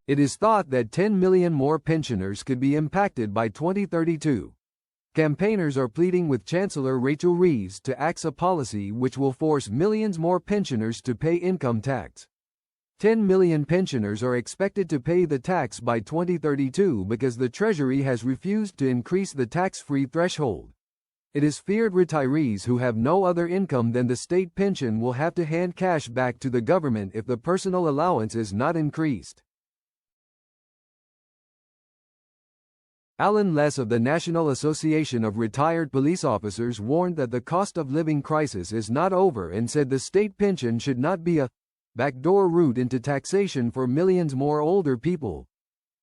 It is thought that 10 million more pensioners could be impacted by 2032. Campaigners are pleading with Chancellor Rachel Reeves to axe a policy which will force millions more pensioners to pay income tax. 10 million pensioners are expected to pay the tax by 2032 because the Treasury has refused to increase the tax-free threshold. It is feared retirees who have no other income than the state pension will have to hand cash back to the government if the personal allowance is not increased. Alan Less of the National Association of Retired Police Officers warned that the cost of living crisis is not over and said the state pension should not be a backdoor route into taxation for millions more older people.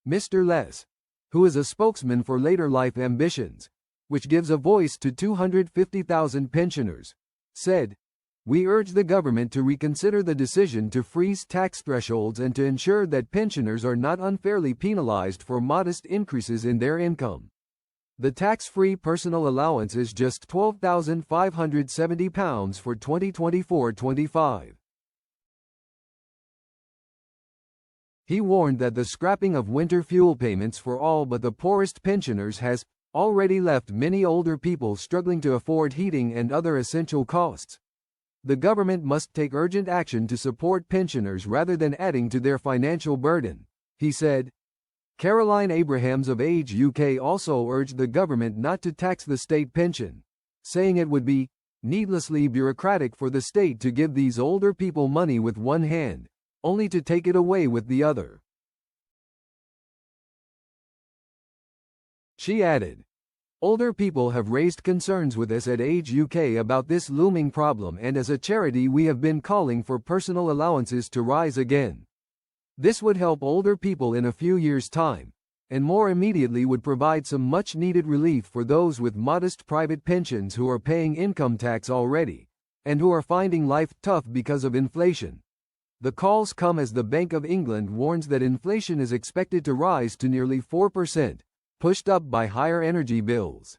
Mr. Less, who is a spokesman for Later Life Ambitions, which gives a voice to 250,000 pensioners, said, "We urge the government to reconsider the decision to freeze tax thresholds and to ensure that pensioners are not unfairly penalized for modest increases in their income. The tax-free personal allowance is just £12,570 for 2024-25. He warned that the scrapping of winter fuel payments for all but the poorest pensioners has already left many older people struggling to afford heating and other essential costs. The government must take urgent action to support pensioners rather than adding to their financial burden," he said. Caroline Abrahams of Age UK also urged the government not to tax the state pension, saying it would be needlessly bureaucratic for the state to give these older people money with one hand, only to take it away with the other. She added, "Older people have raised concerns with us at Age UK about this looming problem, and as a charity we have been calling for personal allowances to rise again. This would help older people in a few years' time, and more immediately would provide some much-needed relief for those with modest private pensions who are paying income tax already, and who are finding life tough because of inflation." The calls come as the Bank of England warns that inflation is expected to rise to nearly 4%, pushed up by higher energy bills.